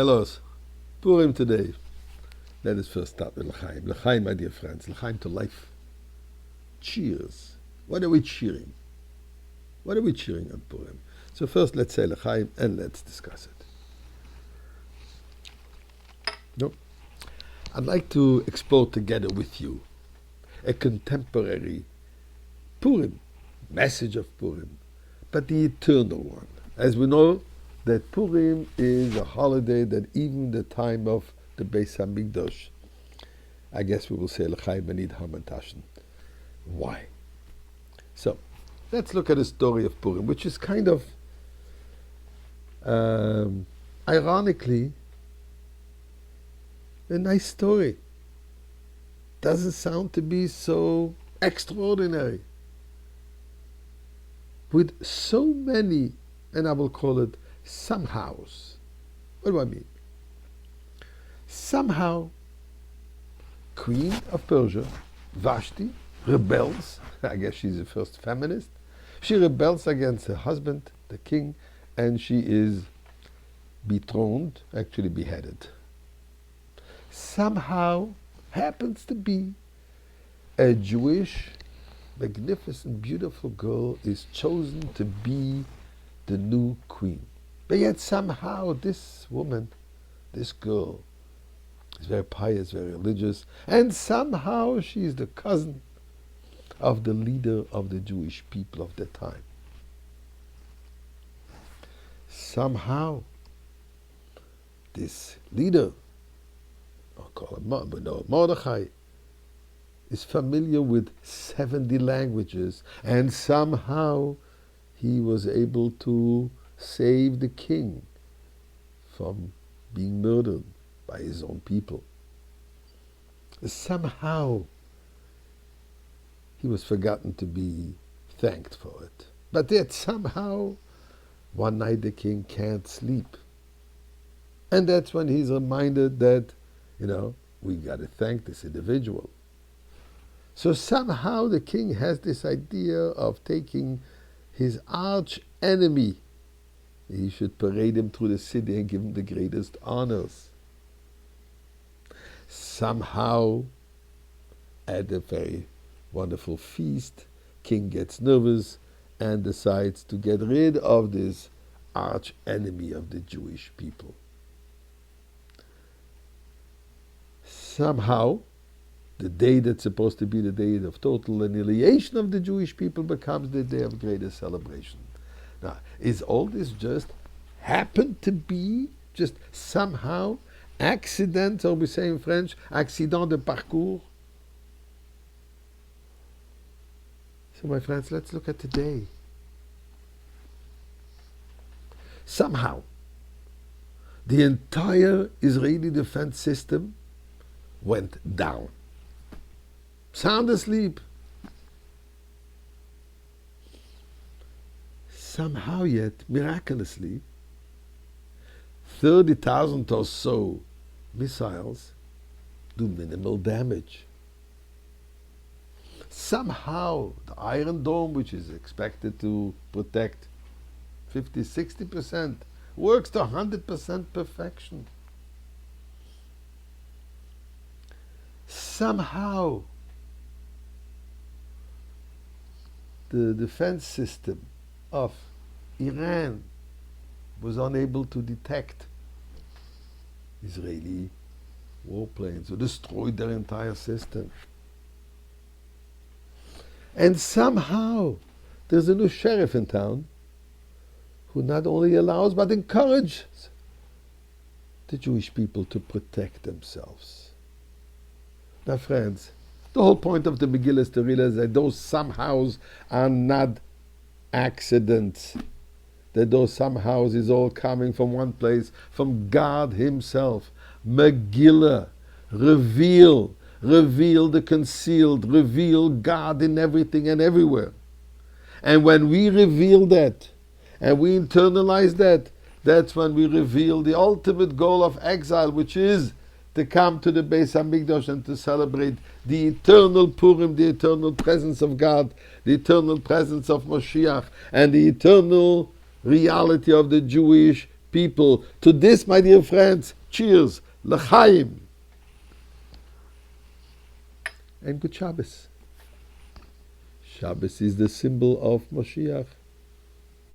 Hello, Purim today. Let us first start with L'chaim. L'chaim, my dear friends. L'chaim to life. Cheers. What are we cheering? What are we cheering on Purim? So first let's say L'chaim and let's discuss it. No? I'd like to explore together with you a contemporary Purim, message of Purim, but the eternal one. As we know, that Purim is a holiday that even the time of the Beis HaMikdash, I guess we will say L'chaim Benid Hamantashen. Why? So, let's look at the story of Purim, which is kind of, ironically, a nice story. Doesn't sound to be so extraordinary. With so many, and I will call it somehows. What do I mean? Somehow, Queen of Persia, Vashti, rebels. I guess she's the first feminist. She rebels against her husband, the king, and she is dethroned, actually beheaded. Somehow happens to be a Jewish, magnificent, beautiful girl is chosen to be the new queen. But yet somehow this woman, this girl, is very pious, very religious, and somehow she is the cousin of the leader of the Jewish people of the time. Somehow this leader, I'll call him Mordechai, is familiar with 70 languages, and somehow he was able to save the king from being murdered by his own people. Somehow he was forgotten to be thanked for it. But yet somehow one night the king can't sleep. And that's when he's reminded that, we got to thank this individual. So somehow the king has this idea of taking his arch enemy. He should parade him through the city and give him the greatest honors. Somehow, at a very wonderful feast, king gets nervous and decides to get rid of this arch enemy of the Jewish people. Somehow, the day that's supposed to be the day of total annihilation of the Jewish people becomes the day of greatest celebration. Now, is all this just happened to be, just somehow, accident, or we say in French, accident de parcours? So my friends, let's look at today. Somehow, the entire Israeli defense system went down. Sound asleep. Somehow yet, miraculously, 30,000 or so missiles do minimal damage. Somehow, the Iron Dome, which is expected to protect 50-60%, works to 100% perfection. Somehow, the defense system of Iran was unable to detect Israeli warplanes, so destroyed their entire system. And somehow there's a new sheriff in town who not only allows but encourages the Jewish people to protect themselves. Now friends, the whole point of the Megillah is to realize that those somehows are not accidents. That those somehows is all coming from one place, from God Himself. Megillah, reveal the concealed, reveal God in everything and everywhere. And when we reveal that, and we internalize that, that's when we reveal the ultimate goal of exile, which is to come to the Beis HaMikdash and to celebrate the eternal Purim, the eternal presence of God, the eternal presence of Moshiach, and the eternal reality of the Jewish people. To this, my dear friends, cheers, l'chaim, and good Shabbos. Shabbos is the symbol of Moshiach.